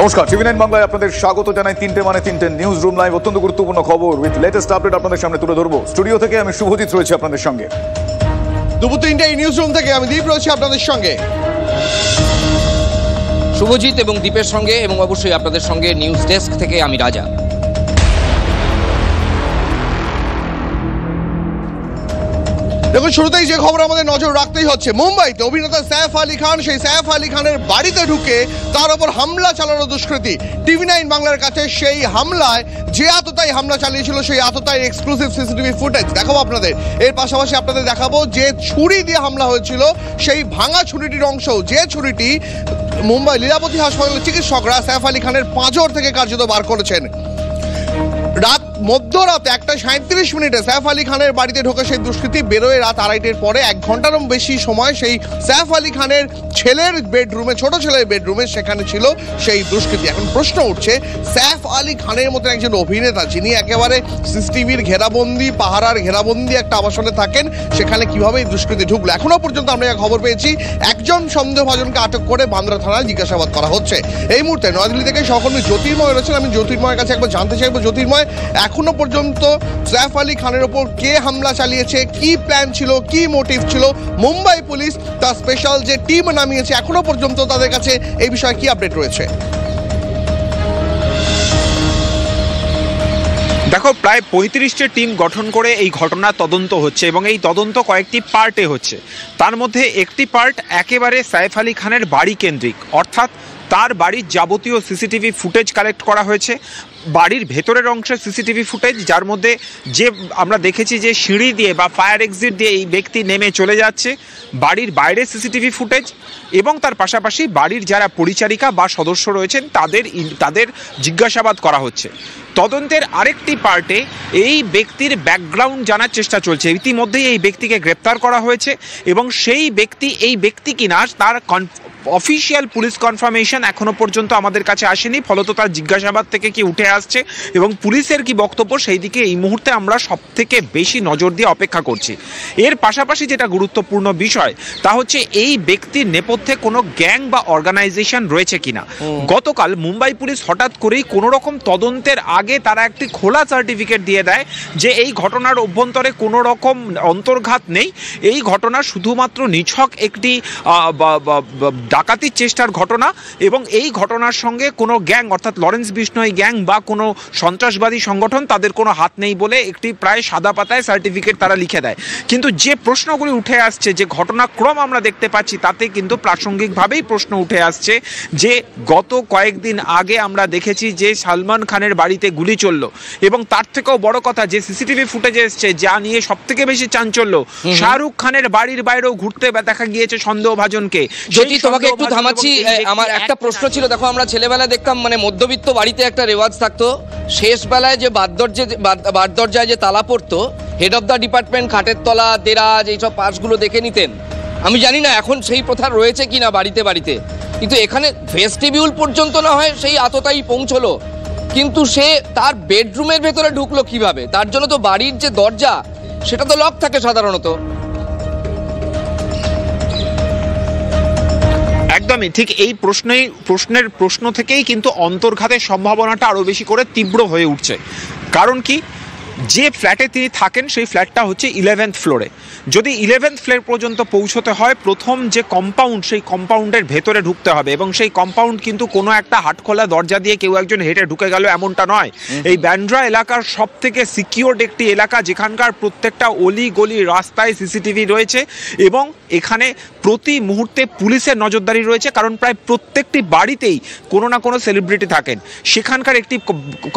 নমস্কার, টিভি9 বাংলায় আপনাদের স্বাগত জানাই। তিনটে নিউজ রুম লাইভ, অত্যন্ত গুরুত্বপূর্ণ খবর উইথ লেটেস্ট আপডেট আপনাদের সামনে তুলে ধরবো। স্টুডিও থেকে আমি শুভজিৎ রয়েছি আপনাদের সঙ্গে। দুপুর 3টায় নিউজ রুম থেকে আমি দীপ রয়েছি আপনাদের সঙ্গে। শুভজিৎ এবং দীপের সঙ্গে, এবং অবশ্যই আপনাদের সঙ্গে নিউজ ডেস্ক থেকে আমি রাজা। দেখুন, শুরুতেই যে খবর আমাদের নজর রাখতেই হচ্ছে, মুম্বাইতে অভিনেতা সাইফ আলী খান, সেই সাইফ আলী খানের বাড়িতে ঢুকে তার ওপর হামলা চালানো দুষ্কৃতী। টিভি9 বাংলার কাছে সেই হামলায় যে আততায়ী হামলা চালিয়েছিল সেই আততায়ীর এক্সক্লুসিভ সিসিটিভি ফুটেজ দেখাবো আপনাদের। এর পাশাপাশি আপনাদের দেখাবো যে ছুরি দিয়ে হামলা হয়েছিল সেই ভাঙা ছুরিটির অংশ, যে ছুরিটি মুম্বাই লীলাবতী হাসপাতালের চিকিৎসকরা সাইফ আলী খানের পাঁজর থেকে কার্যত বার করেছেন। মধ্যরাতে 1:37 সাইফ আলী খানের বাড়িতে ঢোকে সেই দুষ্কৃতী, বেরোয় রাত 2:30-এর পরে। 1 ঘন্টারও বেশি সময় সেই সাইফ আলী খানের ছেলের বেডরুমে, ছোট ছেলের বেডরুমে সেখানে ছিল সেই দুষ্কৃতী। এখন প্রশ্ন উঠছে, সাইফ আলী খানের মতো একজন অভিনেতা যিনি একেবারে সিসিটিভির ঘেরাবন্দি, পাহারার ঘেরাবন্দি একটা আবাসনে থাকেন, সেখানে কিভাবে এই দুষ্কৃতী ঢুকলো? এখনো পর্যন্ত আমরা খবর পেয়েছি একজন সন্দেহভাজনকে আটক করে বান্দ্রা থানায় জিজ্ঞাসাবাদ করা হচ্ছে। এই মুহূর্তে নয়াদিল্লি থেকে সহকর্মী জ্যোতির্ময় রয়েছেন, আমি জ্যোতির্ময়ের কাছে একবার জানতে চাইবো। জ্যোতির্ময়, এখনো পর্যন্ত সাইফ আলী খানের ওপর কে হামলা চালিয়েছে, কি প্ল্যান ছিল, কি মোটিভ ছিল? মুম্বাই পুলিশ তার স্পেশাল যে টিম নামিয়েছে, এখনো পর্যন্ত তাদের কাছে এই বিষয়ে কি আপডেট রয়েছে? দেখো, প্রায় 35টি টিম গঠন করে এই ঘটনা তদন্ত হচ্ছে, এবং এই তদন্ত কয়েকটি পার্টে হচ্ছে। তার মধ্যে একটি পার্ট একেবারে সাইফ আলী খানের বাড়ি কেন্দ্রিক, অর্থাৎ তার বাড়ির যাবতীয় সিসিটিভি ফুটেজ কালেক্ট করা হয়েছে। বাড়ির ভেতরের অংশের সিসিটিভি ফুটেজ, যার মধ্যে যে আমরা দেখেছি যে সিঁড়ি দিয়ে বা ফায়ার এক্সিট দিয়ে এই ব্যক্তি নেমে চলে যাচ্ছে, বাড়ির বাইরে সিসিটিভি ফুটেজ, এবং তার পাশাপাশি বাড়ির যারা পরিচারিকা বা সদস্য রয়েছেন তাদের জিজ্ঞাসাবাদ করা হচ্ছে। তদন্তের আরেকটি পার্টে এই ব্যক্তির ব্যাকগ্রাউন্ড জানার চেষ্টা চলছে। ইতিমধ্যেই এই ব্যক্তিকে গ্রেপ্তার করা হয়েছে, এবং সেই ব্যক্তি কিনা তার অফিসিয়াল পুলিশ কনফার্মেশন এখনো পর্যন্ত আমাদের কাছে আসেনি। ফলত তার জিজ্ঞাসাবাদ থেকে কি উঠে আসছে এবং পুলিশের কি বক্তব্য, সেই দিকে এই মুহূর্তে আমরা সব থেকে বেশি নজর দিয়ে অপেক্ষা করছি। এর পাশাপাশি যেটা গুরুত্বপূর্ণ বিষয়, তা হচ্ছে এই ব্যক্তির নেপথ্যে কোনো গ্যাং বা অর্গানাইজেশন রয়েছে কিনা। গতকাল মুম্বাই পুলিশ হঠাৎ করেই কোনো রকম তদন্তের আগে তারা একটি খোলা সার্টিফিকেট দিয়ে দেয় যে এই ঘটনার অভ্যন্তরে কোনো রকম অন্তর্ঘাত নেই, এই ঘটনা শুধুমাত্র নিছক একটি ডাকাতির চেষ্টার ঘটনা, এবং এই ঘটনার সঙ্গে কোনো গ্যাং অর্থাৎ লরেন্স বিষ্ণই গ্যাং বা কোনো সন্ত্রাসবাদী সংগঠন তাদের কোনো হাত নেই বলে একটি প্রায় সাদা পাতায় সার্টিফিকেট তারা লিখে দেয়। কিন্তু যে প্রশ্নগুলি উঠে আসছে, যে ঘটনাক্রম আমরা দেখতে পাচ্ছি, তাতে কিন্তু প্রাসঙ্গিকভাবেই প্রশ্ন উঠে আসছে যে গত কয়েকদিন আগে আমরা দেখেছি যে সালমান খানের বাড়িতে গুলি চলল, এবং তার থেকেও বড় কথা যে সিসিটিভি ফুটেজে এসছে, যা নিয়ে সব থেকে বেশি চাঞ্চল্য, শাহরুখ খানের বাড়ির বাইরেও ঘুরতে দেখা গিয়েছে সন্দেহভাজনকে। যদি তোমাকে একটু থামাচ্ছি, আমার একটা প্রশ্ন ছিল। দেখো, আমরা ছেলেবেলায় দেখতাম মানে মধ্যবিত্ত বাড়িতে একটা রেওয়াজ থাকতো, শেষ বেলায় যে বার দরজায় যে তালা পড়তো, হেড অফ দ্য ডিপার্টমেন্ট খাটের তলা, দেরাজ, এইসব পাশগুলো দেখে নিতেন। আমি জানি না এখন সেই প্রথা রয়েছে কিনা বাড়িতে বাড়িতে, কিন্তু এখানে ভেস্টিবিউল পর্যন্ত না হয় সেই আততায়ী পৌঁছলো, কিন্তু সে তার বেডরুমের ভেতরে ঢুকলো কিভাবে? তার জন্য তো বাড়ির যে দরজা সেটা তো লক থাকে সাধারণত। একদমই ঠিক। এই প্রশ্ন থেকেই কিন্তু অন্তর্ঘাতের সম্ভাবনাটা আরো বেশি করে তীব্র হয়ে উঠছে। কারণ কি, যে ফ্ল্যাটে তিনি থাকেন সেই ফ্ল্যাটটা হচ্ছে 11th ফ্লোরে। যদি 11th ফ্লোর পর্যন্ত পৌঁছতে হয়, প্রথম যে কম্পাউন্ড, সেই কম্পাউন্ডের ভেতরে ঢুকতে হবে, এবং সেই কম্পাউন্ড কিন্তু কোনো একটা হাটখোলা দরজা দিয়ে কেউ একজন হেঁটে ঢুকে গেল এমনটা নয়। এই ব্যান্ড্রা এলাকার সব থেকে সিকিউরড একটি এলাকা, যেখানকার প্রত্যেকটা অলি গলি রাস্তায় সিসিটিভি রয়েছে, এবং এখানে প্রতি মুহূর্তে পুলিশের নজরদারি রয়েছে, কারণ প্রায় প্রত্যেকটি বাড়িতেই কোনো না কোনো সেলিব্রিটি থাকেন। সেখানকার একটি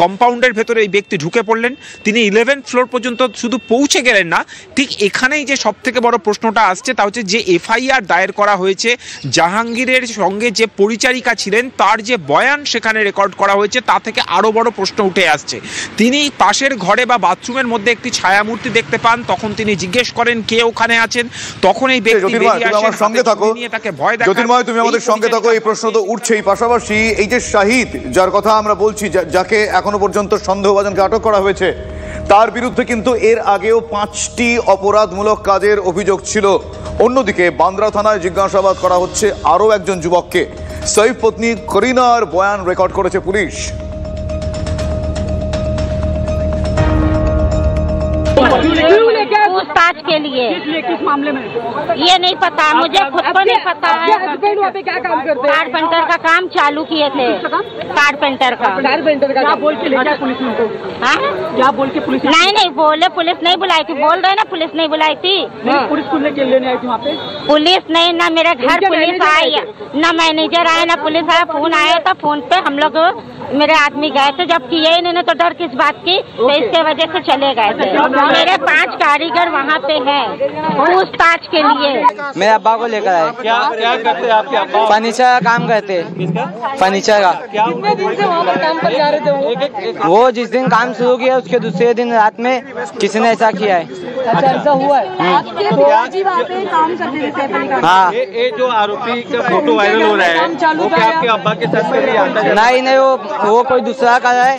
কম্পাউন্ডের ভেতরে এই ব্যক্তি ঢুকে পড়লেন, তিনি 11th ফ্লোর পর্যন্ত শুধু পৌঁছে গেলেন না, ঠিক এখানেই যে সব থেকে বড় প্রশ্নটা আসছে, তা হচ্ছে যে এফআইআর দায়ের করা হয়েছে, জাহাঙ্গীরের সঙ্গে যে পরিচারিকা ছিলেন তার যে বয়ান সেখানে রেকর্ড করা হয়েছে, তা থেকে আরো বড় প্রশ্ন উঠে আসছে। তিনি পাশের ঘরে বা বাথরুমের মধ্যে একটি ছায়ামূর্তি দেখতে পান, তখন তিনি জিজ্ঞেস করেন কে ওখানে আছেন, তখন এই ব্যক্তি আমার সঙ্গে থাকো। জ্যোতির্ময়, তুমি আমাদের সঙ্গে থাকো। এই প্রশ্ন তো উঠছেই, পাশাপাশি এই যে শাহিদ, যার কথা আমরা বলছি, যাকে এখনো পর্যন্ত সন্দেহভাজনকে আটক করা হয়েছে, তার বিরুদ্ধে কিন্তু এর আগেও 5টি অপরাধমূলক কাজের অভিযোগ ছিল। অন্যদিকে বান্দ্রা থানায় জিজ্ঞাসাবাদ করা হচ্ছে আরও একজন যুবককে। সৈফ পত্নী করিনার বয়ান রেকর্ড করেছে পুলিশ। पूछताछ के लिए किस मामले में ये नहीं पता, मुझे खुद को नहीं पता है। वहाँ पे क्या काम करते हैं? कारपेंटर का काम चालू किए थे। कारपेंटर का क्या बोल के ले गया पुलिस ने? क्या बोल के पुलिस? नहीं बोले, पुलिस नहीं बुलाई थी। बोल रहे ना पुलिस नहीं बुलाई थी। पुलिस को लेके लेने आई थी वहाँ पे? पुलिस नहीं, ना मेरे घर पुलिस आई, ना मैनेजर आया, ना पुलिस आया। फोन आया था, फोन पे हम लोग मेरे आदमी गए थे, जब किए इन्होंने तो डर किस बात की, तो इसके वजह से चले गए थे। मेरे 5 कारीगर वहाँ पे हैं पूछताछ के लिए। मेरे अब्बा को लेकर आए। क्या करते हैं आपके अब्बा? फर्नीचर का काम करते। फर्नीचर का। कितने दिन से वहाँ पर काम पर जा रहे थे वो जिस दिन काम शुरू किया उसके दूसरे दिन रात में किसी ने ऐसा किया है। अच्छा, ऐसा हुआ है? काम करते थे। हाँ, ये जो आरोपी का फोटो वायरल हो रहा है, वो क्या आपके अब्बा के साथ कभी आता है? नहीं वो कोई दूसरा कर रहा है।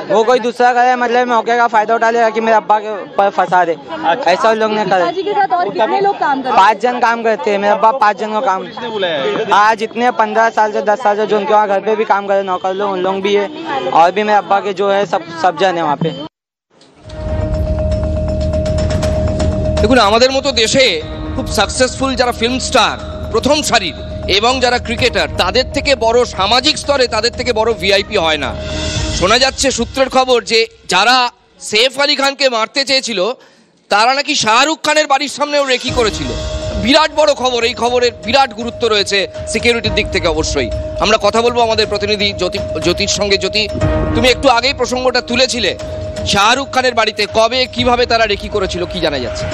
वो कोई दूसरा कर रहा है, मतलब मौके का फायदा उठा लेगा कि मेरे अब्बा के पर फंसा दे। ऐसा लोग ने करे। और कितने लोग काम करते? 5 जन काम करते हैं। मेरे अब्बा 5 जन का काम। किसने बुलाया है? हाँ, जितने 15 साल से 10 साल से जो उनके वहाँ घर पे भी काम करे नौकर लोग, उन लोग भी है। और भी मेरे अब्बा के जो है सब जन है वहाँ पे। দেখুন, আমাদের মতো দেশে খুব সাকসেসফুল যারা ফিল্ম স্টার প্রথম সারির এবং যারা ক্রিকেটার, তাদের থেকে বড় সামাজিক স্তরে তাদের থেকে বড় ভিআইপি হয় না। শোনা যাচ্ছে সূত্রের খবর যে যারা সৈফ আলী খানকে মারতে চেয়েছিল তারা নাকি শাহরুখ খানের বাড়ির সামনেও রেকি করেছিল। বিরাট বড় খবর, এই খবরের বিরাট গুরুত্ব রয়েছে সিকিউরিটির দিক থেকে। অবশ্যই আমরা কথা বলবো আমাদের প্রতিনিধি জ্যোতির সঙ্গে। জ্যোতি, তুমি একটু আগেই প্রসঙ্গটা তুলেছিলে, শাহরুখ খানের বাড়িতে কবে কিভাবে তারা রেকি করেছিল, কি জানা যাচ্ছে?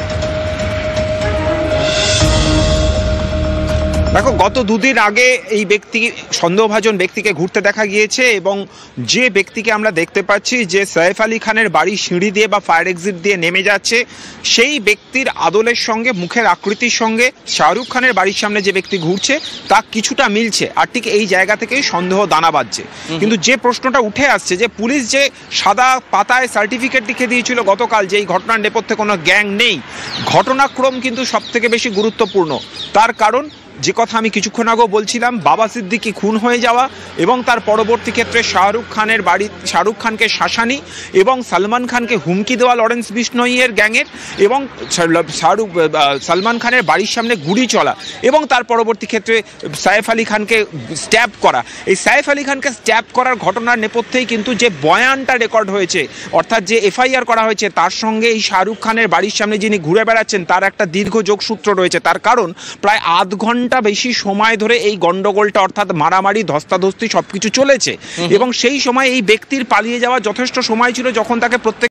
দেখো, গত 2 দিন আগে এই সন্দেহভাজন ব্যক্তিকে ঘুরতে দেখা গিয়েছে এবং যে ব্যক্তিকে আমরা দেখতে পাচ্ছি যে সৈফ আলী খানের বাড়ির সিঁড়ি দিয়ে বা ফায়ার এক্সিট দিয়ে নেমে যাচ্ছে, সেই ব্যক্তির আদলের সঙ্গে, মুখের আকৃতির সঙ্গে শাহরুখ খানের বাড়ির সামনে যে ব্যক্তি ঘুরছে তা কিছুটা মিলছে। আর ঠিক এই জায়গা থেকেই সন্দেহ দানা বাঁধছে। কিন্তু যে প্রশ্নটা উঠে আসছে যে পুলিশ যে সাদা পাতায় সার্টিফিকেট লিখে দিয়েছিল গতকাল যে এই ঘটনার নেপথ্যে কোনো গ্যাং নেই, ঘটনাক্রম কিন্তু সব থেকে বেশি গুরুত্বপূর্ণ। তার কারণ যে কথা আমি কিছুক্ষণ আগেও বলছিলাম, বাবা সিদ্দিকী খুন হয়ে যাওয়া এবং তার পরবর্তী ক্ষেত্রে শাহরুখ খানকে শাসানি এবং সালমান খানকে হুমকি দেওয়া লরেন্স বিষ্ণইয়ের গ্যাংয়ের, এবং সালমান খানের বাড়ির সামনে গুলি চলা এবং তার পরবর্তী ক্ষেত্রে সৈফ আলী খানকে স্ট্যাব করা। এই সৈফ আলী খানকে স্ট্যাব করার ঘটনার নেপথ্যেই কিন্তু যে বয়ানটা রেকর্ড হয়েছে, অর্থাৎ যে এফআইআর করা হয়েছে, তার সঙ্গে এই শাহরুখ খানের বাড়ির সামনে যিনি ঘুরে বেড়াচ্ছেন তার একটা দীর্ঘ যোগসূত্র রয়েছে। তার কারণ প্রায় আধ ঘন্টা বেশি সময় ধরে এই গন্ডগোলটা, অর্থাৎ মারামারি, ধস্তাধস্তি সবকিছু চলেছে এবং সেই সময় এই ব্যক্তির পালিয়ে যাওয়া যথেষ্ট সময় ছিল যখন তাকে প্রত্যেক